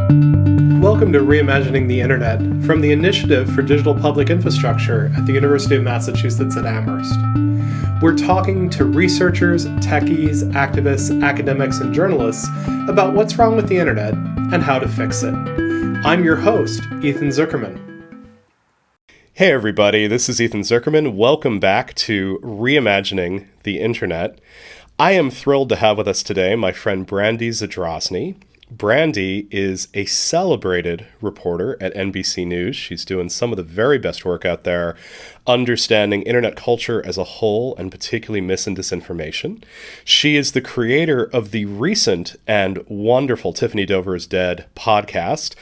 Welcome to Reimagining the Internet from the Initiative for Digital Public Infrastructure at the University of Massachusetts at Amherst. We're talking to researchers, techies, activists, academics, and journalists about what's wrong with the Internet and how to fix it. I'm your host, Ethan Zuckerman. Hey everybody, this is Ethan Zuckerman. Welcome back to Reimagining the Internet. I am thrilled to have with us today my friend Brandy Zadrozny. Brandy is a celebrated reporter at NBC News. She's doing some of the very best work out there, understanding internet culture as a whole, and particularly mis and disinformation. She is the creator of the recent and wonderful Tiffany Dover is Dead podcast,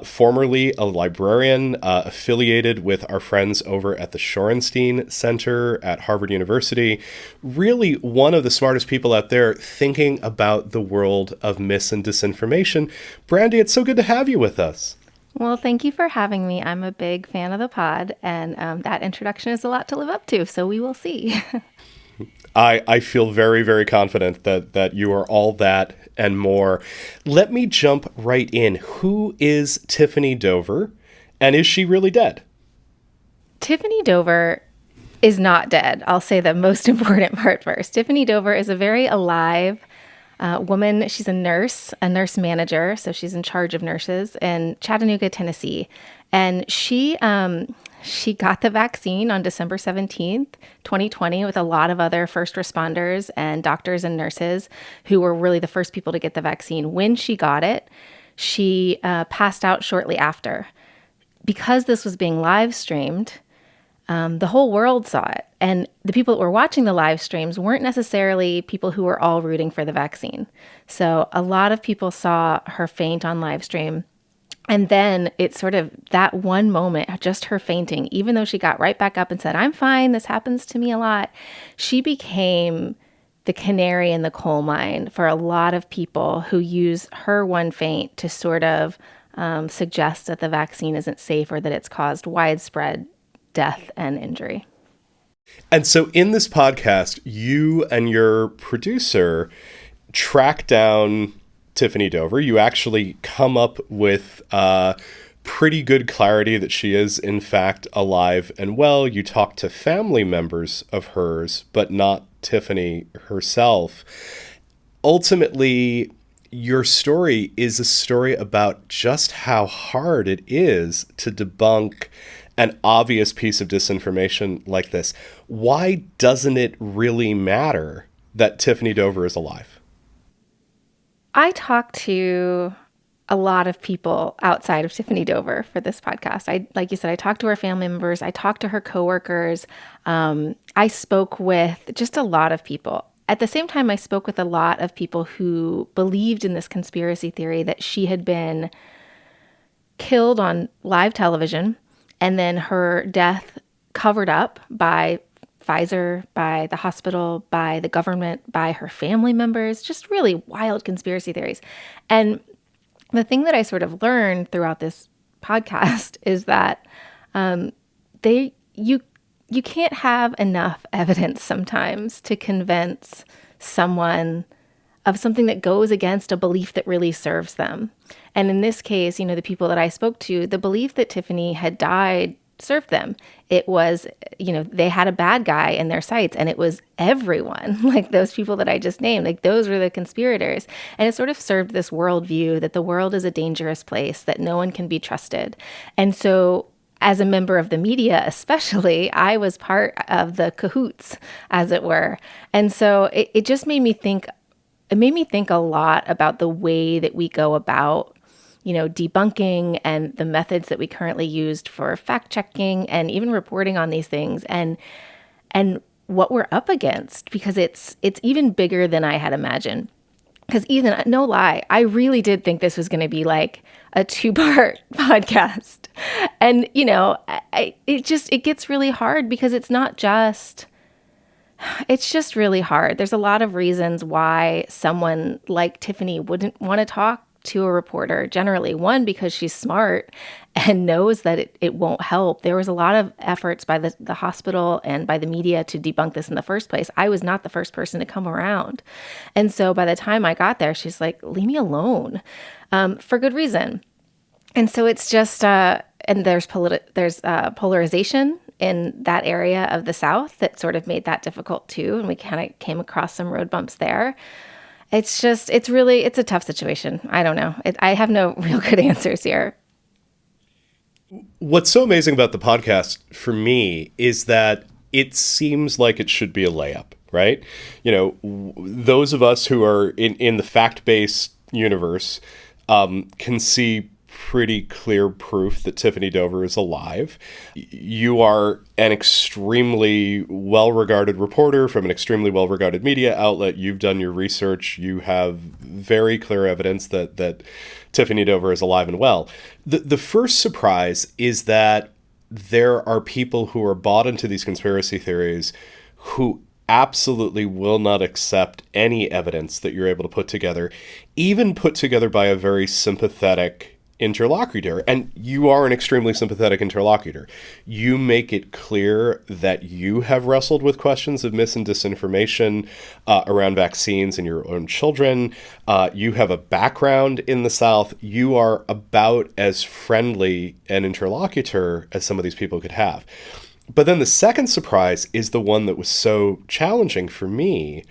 formerly a librarian affiliated with our friends over at the Shorenstein Center at Harvard University. Really one of the smartest people out there thinking about the world of mis and disinformation. Brandy, it's so good to have you with us. Well, thank you for having me. I'm a big fan of the pod, and that introduction is a lot to live up to, so we will see. I feel very, very confident that you are all that and more. Let me jump right in. Who is Tiffany Dover, and is she really dead? Tiffany Dover is not dead. I'll say the most important part first. Tiffany Dover is a very alive woman. She's a nurse manager, so she's in charge of nurses in Chattanooga, Tennessee. And she got the vaccine on December 17th, 2020, with a lot of other first responders and doctors and nurses who were really the first people to get the vaccine. When she got it, she passed out shortly after. Because this was being live streamed, the whole world saw it. And the people that were watching the live streams weren't necessarily people who were all rooting for the vaccine. So a lot of people saw her faint on live stream. And then it's sort of that one moment, just her fainting, even though she got right back up and said, "I'm fine, this happens to me a lot," she became the canary in the coal mine for a lot of people who use her one faint to sort of suggest that the vaccine isn't safe or that it's caused widespread death and injury. And so in this podcast, you and your producer track down Tiffany Dover. You actually come up with pretty good clarity that she is, in fact, alive and well. You talk to family members of hers, but not Tiffany herself. Ultimately, your story is a story about just how hard it is to debunk an obvious piece of disinformation like this. Why doesn't it really matter that Tiffany Dover is alive? I talked to a lot of people outside of Tiffany Dover for this podcast. Like you said, I talked to her family members. I talked to her coworkers. I spoke with just a lot of people. At the same time, I spoke with a lot of people who believed in this conspiracy theory that she had been killed on live television and then her death covered up by Pfizer, by the hospital, by the government, by her family members, just really wild conspiracy theories. And the thing that I sort of learned throughout this podcast is that you can't have enough evidence sometimes to convince someone of something that goes against a belief that really serves them. And in this case, the people that I spoke to, the belief that Tiffany had died served them. It was, they had a bad guy in their sights, and it was everyone, like those people that I just named, like those were the conspirators. And it sort of served this worldview that the world is a dangerous place, that no one can be trusted. And so as a member of the media, especially, I was part of the cahoots, as it were. And so it just made me think, a lot about the way that we go about debunking and the methods that we currently used for fact checking and even reporting on these things and what we're up against, because it's even bigger than I had imagined. Because Ethan, no lie, I really did think this was going to be like a 2-part podcast. And, it gets really hard because it's just really hard. There's a lot of reasons why someone like Tiffany wouldn't want to talk to a reporter, generally. One, because she's smart and knows that it won't help. There was a lot of efforts by the hospital and by the media to debunk this in the first place. I was not the first person to come around. And so by the time I got there, she's like, leave me alone, for good reason. And so it's just, and there's polarization in that area of the South that sort of made that difficult too. And we kind of came across some road bumps there. It's a tough situation. I don't know. I have no real good answers here. What's so amazing about the podcast for me is that it seems like it should be a layup, right? You know, those of us who are in the fact-based universe can see pretty clear proof that Tiffany Dover is alive. You are an extremely well-regarded reporter from an extremely well-regarded media outlet. You've done your research. You have very clear evidence that Tiffany Dover is alive and well. The first surprise is that there are people who are bought into these conspiracy theories who absolutely will not accept any evidence that you're able to put together, even put together by a very sympathetic interlocutor. And you are an extremely sympathetic interlocutor. You make it clear that you have wrestled with questions of mis and disinformation around vaccines in your own children. You have a background in the South. You are about as friendly an interlocutor as some of these people could have. But then the second surprise is the one that was so challenging for me,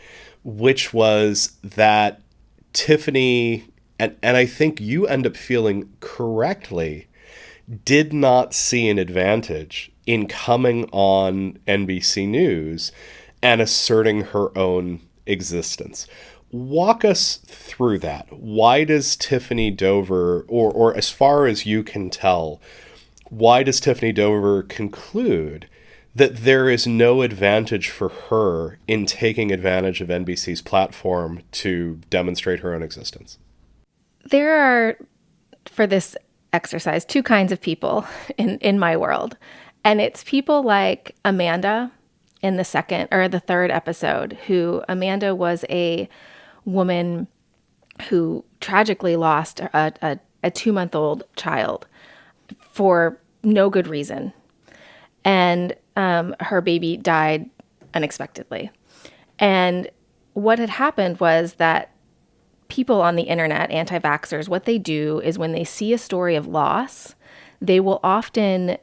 which was that Tiffany, and I think you end up feeling correctly, did not see an advantage in coming on NBC News and asserting her own existence. Walk us through that. Why does Tiffany Dover, or as far as you can tell, why does Tiffany Dover conclude that there is no advantage for her in taking advantage of NBC's platform to demonstrate her own existence? There are, for this exercise, two kinds of people in my world. And it's people like Amanda in the third episode, who Amanda was a woman who tragically lost a 2-month-old child for no good reason. And her baby died unexpectedly. And what had happened was that people on the internet, anti-vaxxers, what they do is when they see a story of loss, they will often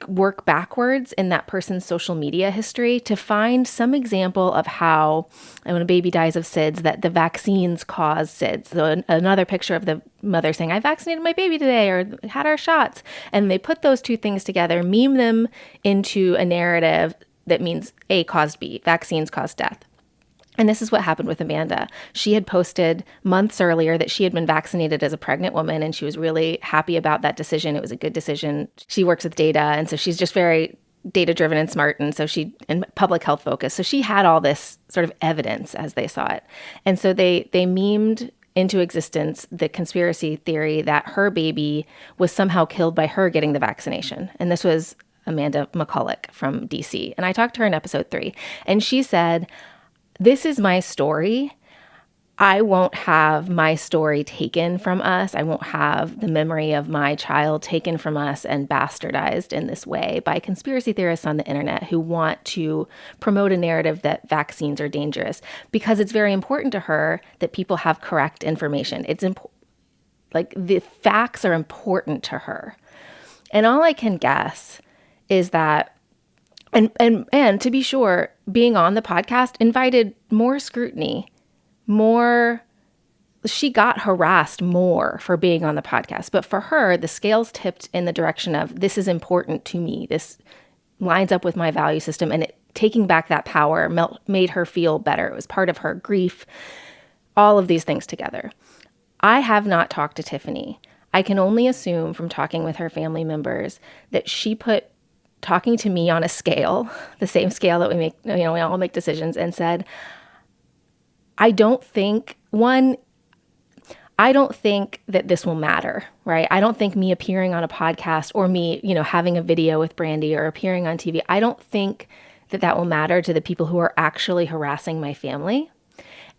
work backwards in that person's social media history to find some example of how, when a baby dies of SIDS, that the vaccines cause SIDS. So another picture of the mother saying, I vaccinated my baby today, or had our shots. And they put those two things together, meme them into a narrative that means A caused B, vaccines caused death. And this is what happened with Amanda. She had posted months earlier that she had been vaccinated as a pregnant woman, and she was really happy about that decision. It was a good decision. She works with data, and so she's just very data-driven and smart, and public health focused. So she had all this sort of evidence as they saw it. And so they memed into existence the conspiracy theory that her baby was somehow killed by her getting the vaccination. And this was Amanda McCulloch from DC. And I talked to her in episode 3, and she said, this is my story. I won't have my story taken from us. I won't have the memory of my child taken from us and bastardized in this way by conspiracy theorists on the internet who want to promote a narrative that vaccines are dangerous, because it's very important to her that people have correct information. It's the facts are important to her. And all I can guess is that And to be sure, being on the podcast invited more scrutiny, she got harassed more for being on the podcast. But for her, the scales tipped in the direction of, this is important to me. This lines up with my value system. And taking back that power made her feel better. It was part of her grief, all of these things together. I have not talked to Tiffany. I can only assume from talking with her family members that she put talking to me on a scale, the same scale that we all make decisions, and said, I don't think that this will matter, right? I don't think me appearing on a podcast or me, having a video with Brandy or appearing on TV, I don't think that will matter to the people who are actually harassing my family.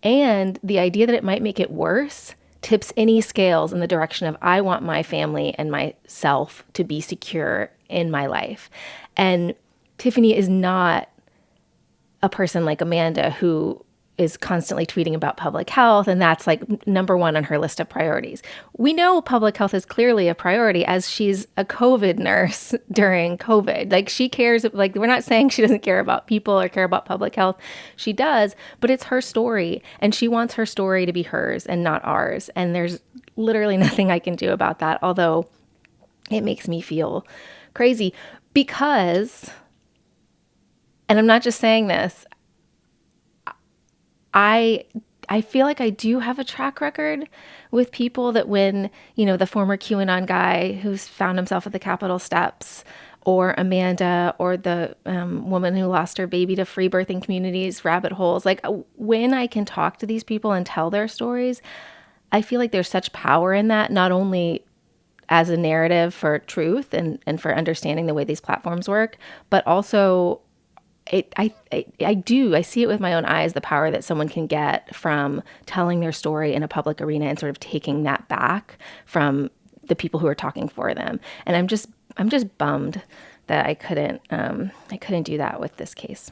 And the idea that it might make it worse tips any scales in the direction of I want my family and myself to be secure in my life. And Tiffany is not a person like Amanda who is constantly tweeting about public health, and that's like number one on her list of priorities. We know public health is clearly a priority as she's a COVID nurse during COVID. Like she cares, like we're not saying she doesn't care about people or care about public health. She does, but it's her story and she wants her story to be hers and not ours. And there's literally nothing I can do about that, although it makes me feel crazy because, and I'm not just saying this, I feel like I do have a track record with people that when, the former QAnon guy who's found himself at the Capitol steps, or Amanda, or the woman who lost her baby to free birthing communities, rabbit holes, like when I can talk to these people and tell their stories, I feel like there's such power in that, not only as a narrative for truth and for understanding the way these platforms work, but also I see it with my own eyes, the power that someone can get from telling their story in a public arena and sort of taking that back from the people who are talking for them. And I'm just bummed that I couldn't do that with this case.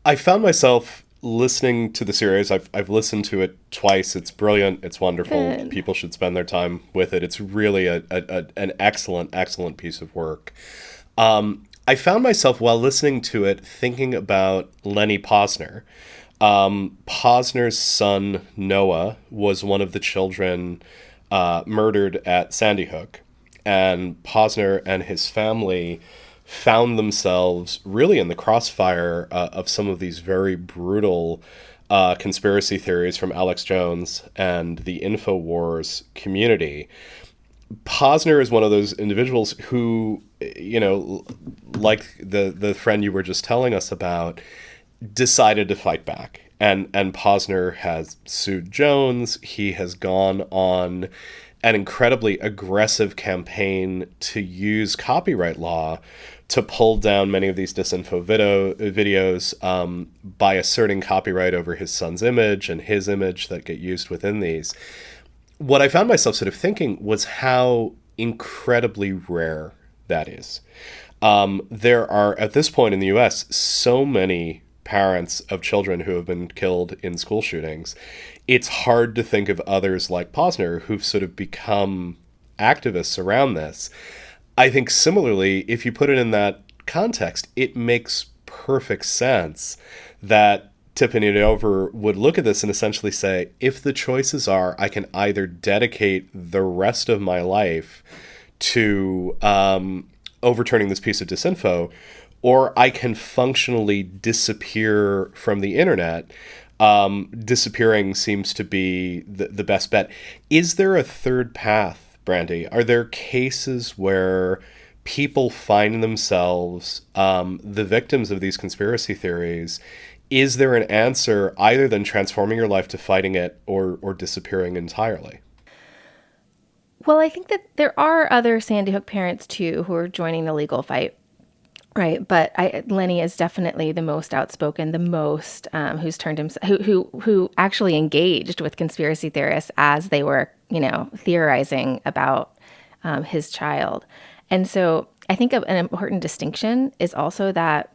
I found myself listening to the series. I've listened to it twice. It's brilliant. It's wonderful. Good. People should spend their time with it. It's really an excellent piece of work. I found myself while listening to it thinking about Lenny Posner. Posner's son, Noah, was one of the children murdered at Sandy Hook. And Posner and his family found themselves really in the crossfire of some of these very brutal conspiracy theories from Alex Jones and the InfoWars community. Posner is one of those individuals who, like the friend you were just telling us about, decided to fight back. And Posner has sued Jones. He has gone on an incredibly aggressive campaign to use copyright law to pull down many of these Disinfo videos by asserting copyright over his son's image and his image that get used within these. What I found myself sort of thinking was how incredibly rare that is. There are, at this point in the U.S., so many parents of children who have been killed in school shootings. It's hard to think of others like Posner who've sort of become activists around this. I think similarly, if you put it in that context, it makes perfect sense that Tiffany Dover would look at this and essentially say, if the choices are, I can either dedicate the rest of my life to overturning this piece of disinfo, or I can functionally disappear from the internet. Disappearing seems to be the best bet. Is there a third path, Brandy? Are there cases where people find themselves the victims of these conspiracy theories? Is there an answer either than transforming your life to fighting it or disappearing entirely? Well, I think that there are other Sandy Hook parents too who are joining the legal fight, right? But Lenny is definitely the most outspoken, the most who's turned himself, who actually engaged with conspiracy theorists as they were, theorizing about his child. And so I think an important distinction is also that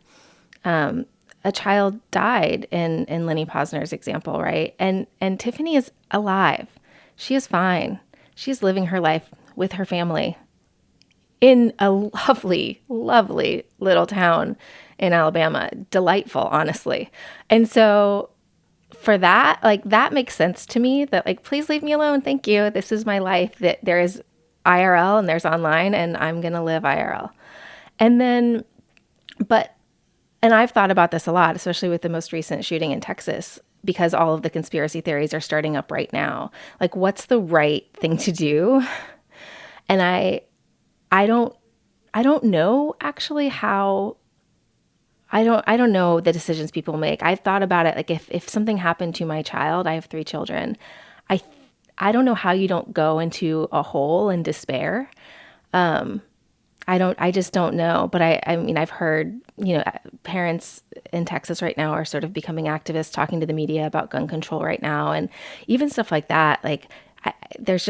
a child died in Lenny Posner's example, right? And Tiffany is alive. She is fine. She's living her life with her family in a lovely, lovely little town in Alabama. Delightful, honestly. And so for that, that makes sense to me that please leave me alone. Thank you. This is my life. That there is IRL and there's online and I'm going to live IRL. And then, and I've thought about this a lot, especially with the most recent shooting in Texas, because all of the conspiracy theories are starting up right now. What's the right thing to do? And I don't know actually how. I don't know the decisions people make. I've thought about it. If something happened to my child, I have 3 children. I don't know how you don't go into a hole in despair. I just don't know. But I mean, I've heard, parents in Texas right now are sort of becoming activists, talking to the media about gun control right now. And even stuff like that, there's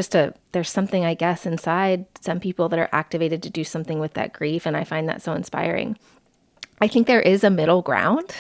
something, I guess, inside some people that are activated to do something with that grief. And I find that so inspiring. I think there is a middle ground.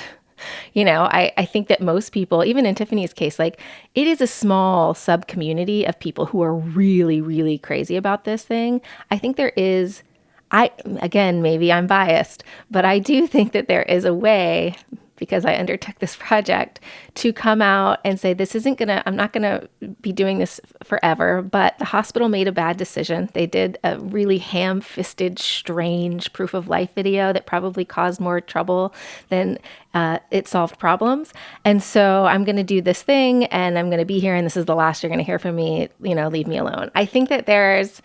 I think that most people, even in Tiffany's case, like it is a small sub community of people who are really, really crazy about this thing. I think there is, again, maybe I'm biased, but I do think that there is a way, because I undertook this project, to come out and say, I'm not gonna be doing this forever, but the hospital made a bad decision. They did a really ham-fisted, strange proof of life video that probably caused more trouble than it solved problems. And so I'm gonna do this thing, and I'm gonna be here, and this is the last you're gonna hear from me, leave me alone. I think that there's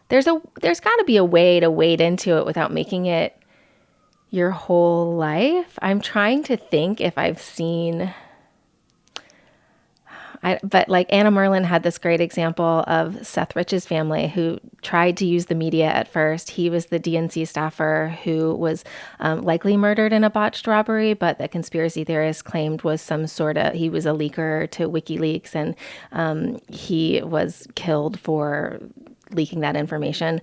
gotta be a way to wade into it without making it your whole life. I'm trying to think if I've seen, but like Anna Merlin had this great example of Seth Rich's family who tried to use the media at first. He was the DNC staffer who was likely murdered in a botched robbery, but the conspiracy theorists claimed was he was a leaker to WikiLeaks, and he was killed for leaking that information.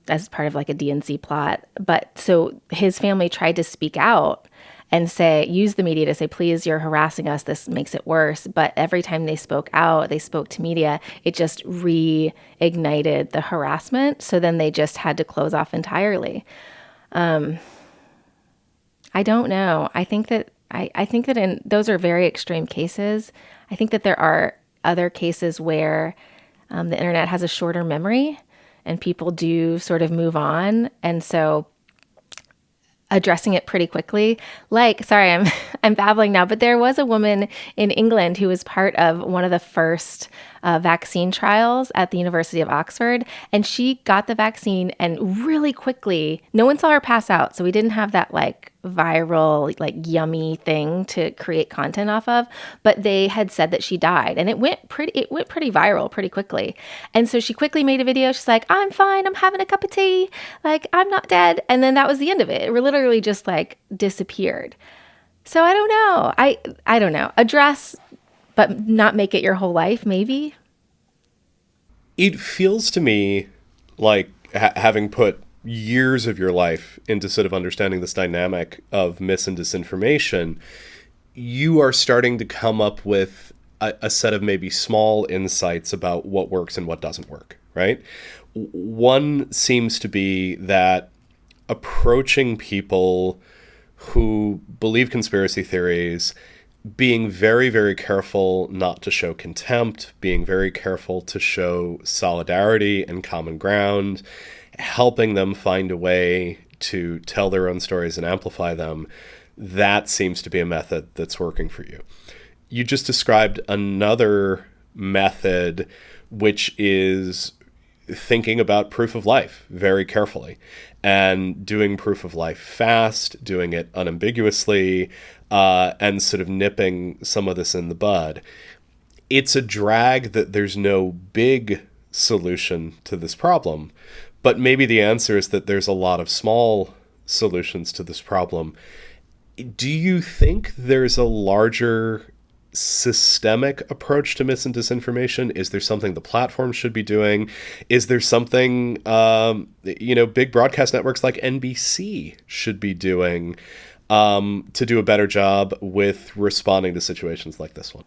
As part of like a DNC plot. But so his family tried to speak out and use the media to say, please, you're harassing us. This makes it worse. But every time they spoke out, they spoke to media, it just reignited the harassment. So then they just had to close off entirely. I don't know. I think that those are very extreme cases. I think that there are other cases where the internet has a shorter memory and people do sort of move on. And so addressing it pretty quickly, I'm babbling now, but there was a woman in England who was part of one of the first vaccine trials at the University of Oxford. And she got the vaccine, and really quickly, no one saw her pass out. So we didn't have that viral, yummy thing to create content off of, but they had said that she died, and it went pretty viral pretty quickly. And so she quickly made a video. She's like, I'm fine. I'm having a cup of tea. I'm not dead. And then that was the end of it. It literally just disappeared. So I don't know. I don't know. Address, but not make it your whole life, maybe. It feels to me like having put years of your life into sort of understanding this dynamic of mis and disinformation, you are starting to come up with a set of maybe small insights about what works and what doesn't work, right? One seems to be that approaching people who believe conspiracy theories, being very, very careful not to show contempt, being very careful to show solidarity and common ground, helping them find a way to tell their own stories and amplify them, that seems to be a method that's working for you. You just described another method, which is thinking about proof of life very carefully and doing proof of life fast, doing it unambiguously, and sort of nipping some of this in the bud. It's a drag that there's no big solution to this problem, but maybe the answer is that there's a lot of small solutions to this problem. Do you think there's a larger systemic approach to mis and disinformation? Is there something the platform should be doing? Is there something, big broadcast networks like NBC should be doing to do a better job with responding to situations like this one?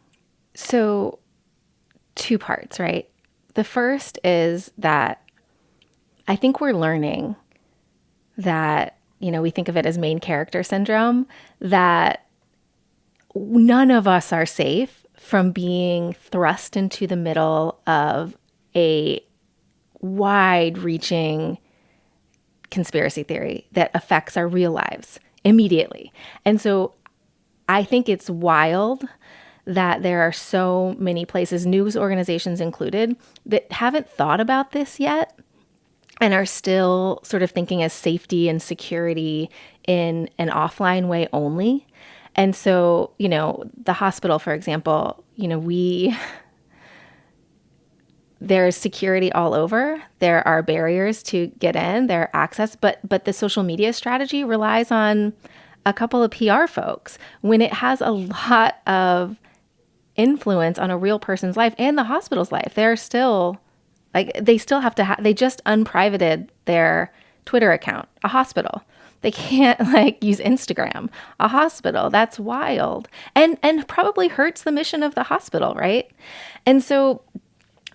So 2 parts, right? The first is that I think we're learning that, we think of it as main character syndrome, that none of us are safe from being thrust into the middle of a wide-reaching conspiracy theory that affects our real lives immediately. And so I think it's wild that there are so many places, news organizations included, that haven't thought about this yet and are still sort of thinking as safety and security in an offline way only. And so, the hospital, for example, there's security all over. There are barriers to get in, there are access, but the social media strategy relies on a couple of PR folks when it has a lot of influence on a real person's life and the hospital's life. They're still they still have to they just unprivated their Twitter account, a hospital. They can't use Instagram, a hospital. That's wild. And probably hurts the mission of the hospital, right? And so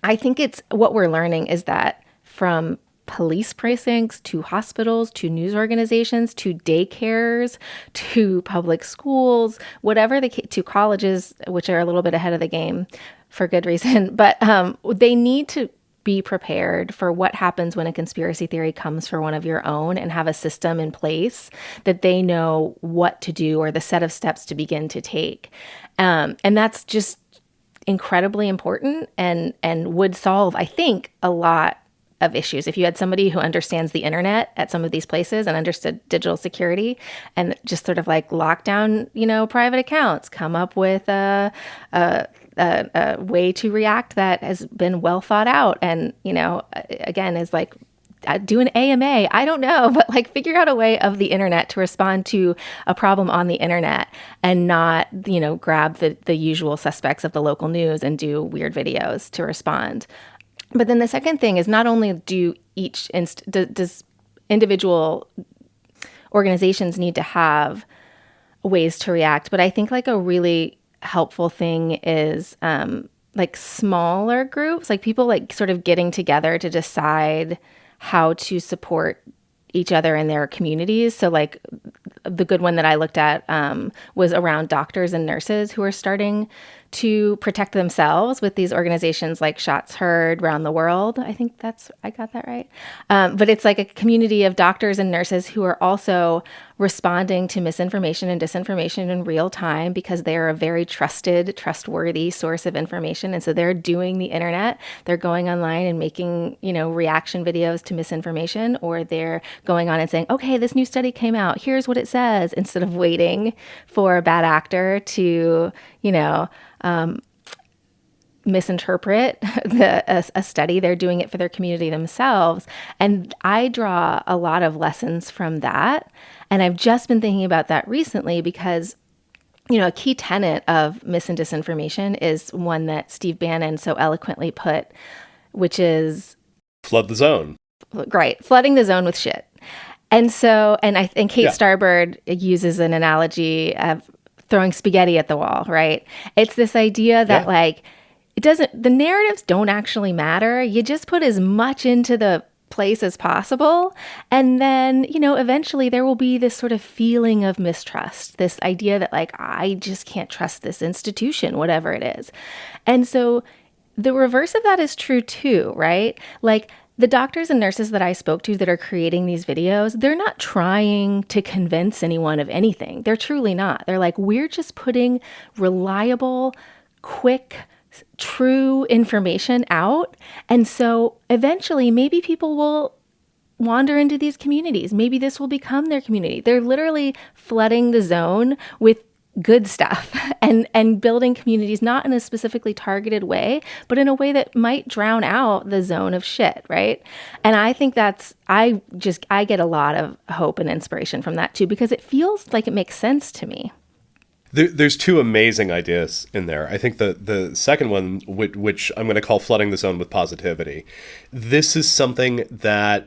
I think it's what we're learning is that from police precincts to hospitals to news organizations to daycares to public schools, whatever to colleges, which are a little bit ahead of the game for good reason, but they need to be prepared for what happens when a conspiracy theory comes for one of your own and have a system in place that they know what to do or the set of steps to begin to take. And that's just incredibly important and would solve, I think, a lot of issues. If you had somebody who understands the internet at some of these places and understood digital security and just sort of lock down, private accounts, come up with a way to react that has been well thought out and, again, is do an AMA. I don't know, but figure out a way of the internet to respond to a problem on the internet and not, grab the usual suspects of the local news and do weird videos to respond. But then the second thing is not only do does individual organizations need to have ways to react, but I think a really helpful thing is smaller groups, people sort of getting together to decide how to support each other in their communities. So the good one that I looked at was around doctors and nurses who are starting to protect themselves with these organizations like Shots Heard Around the World. I think I got that right. But it's a community of doctors and nurses who are also responding to misinformation and disinformation in real time because they are a very trustworthy source of information. And so they're doing the internet. They're going online and making, reaction videos to misinformation, or they're going on and saying, okay, this new study came out. Here's what it says, instead of waiting for a bad actor to, misinterpret a study. They're doing it for their community themselves. And I draw a lot of lessons from that. And I've just been thinking about that recently because, a key tenet of mis and disinformation is one that Steve Bannon so eloquently put, which is flood the zone. Right. Flooding the zone with shit. And so, and Kate Starbird uses an analogy of throwing spaghetti at the wall, right? It's this idea that the narratives don't actually matter. You just put as much into the place as possible. And then, eventually there will be this sort of feeling of mistrust, this idea that I just can't trust this institution, whatever it is. And so the reverse of that is true too, right? The doctors and nurses that I spoke to that are creating these videos, they're not trying to convince anyone of anything. They're truly not. They're we're just putting reliable, quick, true information out. And so eventually maybe people will wander into these communities. Maybe this will become their community. They're literally flooding the zone with good stuff and building communities, not in a specifically targeted way, but in a way that might drown out the zone of shit, right? And I think I get a lot of hope and inspiration from that too, because it feels like it makes sense to me. There's two amazing ideas in there. I think the second one, which I'm going to call flooding the zone with positivity, this is something that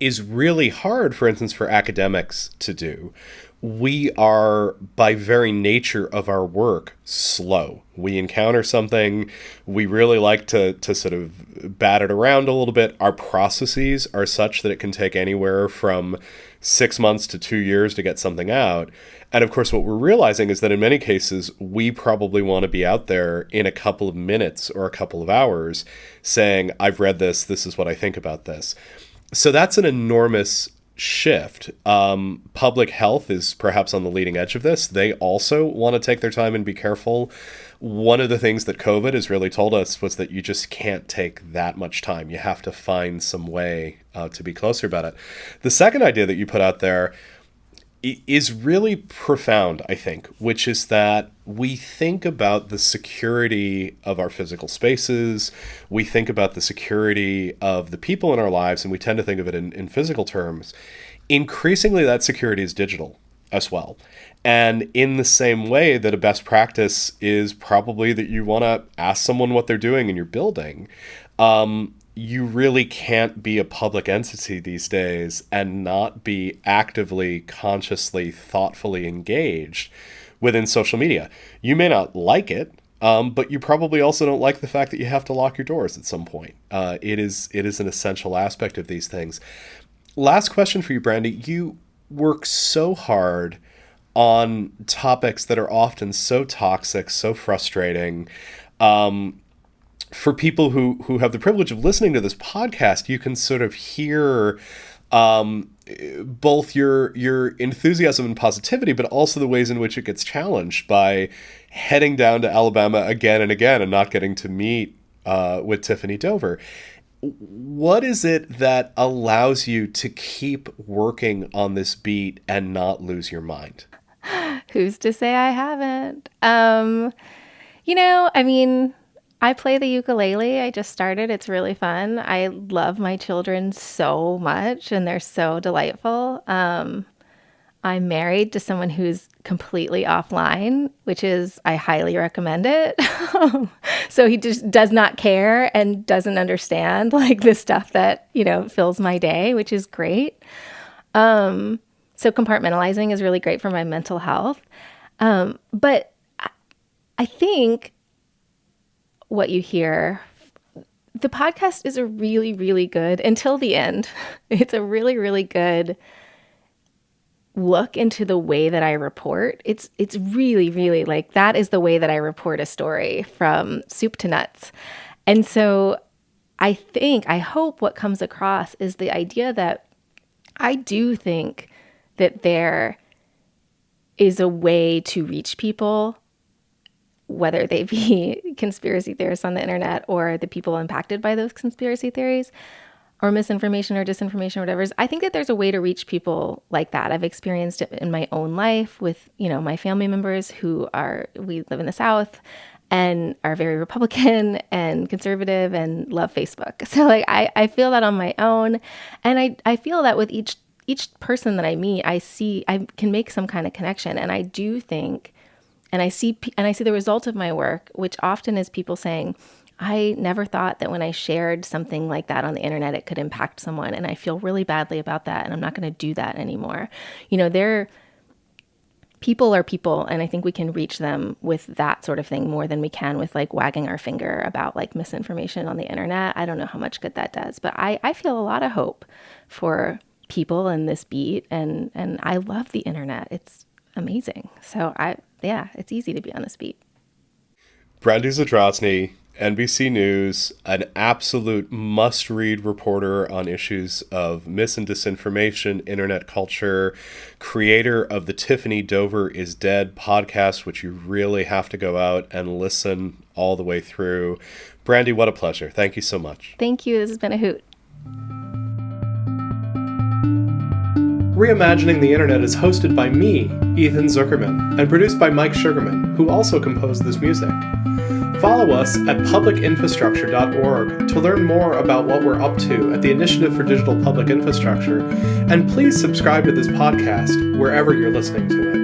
is really hard, for instance, for academics to do. We are, by very nature of our work, slow. We encounter something, we really like to sort of bat it around a little bit. Our processes are such that it can take anywhere from 6 months to 2 years to get something out. And of course, what we're realizing is that in many cases, we probably want to be out there in a couple of minutes or a couple of hours saying, I've read this, this is what I think about this. So that's an enormous shift. Public health is perhaps on the leading edge of this. They also want to take their time and be careful. One of the things that COVID has really told us was that you just can't take that much time. You have to find some way to be closer about it. The second idea that you put out there is really profound, I think, which is that we think about the security of our physical spaces, we think about the security of the people in our lives, and we tend to think of it in physical terms. Increasingly, that security is digital as well. And in the same way that a best practice is probably that you want to ask someone what they're doing in your building, you really can't be a public entity these days and not be actively, consciously, thoughtfully engaged within social media. You may not like it, but you probably also don't like the fact that you have to lock your doors at some point. It is an essential aspect of these things. Last question for you, Brandy. You work so hard on topics that are often so toxic, so frustrating. For people who have the privilege of listening to this podcast, you can sort of hear both your enthusiasm and positivity, but also the ways in which it gets challenged by heading down to Alabama again and again and not getting to meet with Tiffany Dover. What is it that allows you to keep working on this beat and not lose your mind? Who's to say I haven't? I play the ukulele. I just started. It's really fun. I love my children so much, and they're so delightful. I'm married to someone who's completely offline, which is, I highly recommend it. So he just does not care and doesn't understand like the stuff that, fills my day, which is great. So compartmentalizing is really great for my mental health. But I think what you hear, the podcast is a really, really good, until the end, it's a really, really good look into the way that I report. It's really, really like, that is the way that I report a story from soup to nuts. And so I hope what comes across is the idea that I do think that there is a way to reach people, whether they be conspiracy theorists on the internet or the people impacted by those conspiracy theories or misinformation or disinformation or whatever. I think that there's a way to reach people like that. I've experienced it in my own life with, my family members we live in the South and are very Republican and conservative and love Facebook. So like, I feel that on my own. And I feel that with each person that I meet, I can make some kind of connection. And I do think, and I see the result of my work, which often is people saying, I never thought that when I shared something like that on the internet, it could impact someone. And I feel really badly about that. And I'm not going to do that anymore. People are people. And I think we can reach them with that sort of thing more than we can with like wagging our finger about like misinformation on the internet. I don't know how much good that does, but I feel a lot of hope for people in this beat. And I love the internet. It's amazing. So it's easy to be on this beat. Brandy Zadrozny, NBC News, an absolute must-read reporter on issues of mis and disinformation, internet culture, creator of the Tiffany Dover is Dead podcast, which you really have to go out and listen all the way through. Brandy, what a pleasure. Thank you so much. Thank you. This has been a hoot. Reimagining the Internet is hosted by me, Ethan Zuckerman, and produced by Mike Sugarman, who also composed this music. Follow us at publicinfrastructure.org to learn more about what we're up to at the Initiative for Digital Public Infrastructure, and please subscribe to this podcast wherever you're listening to it.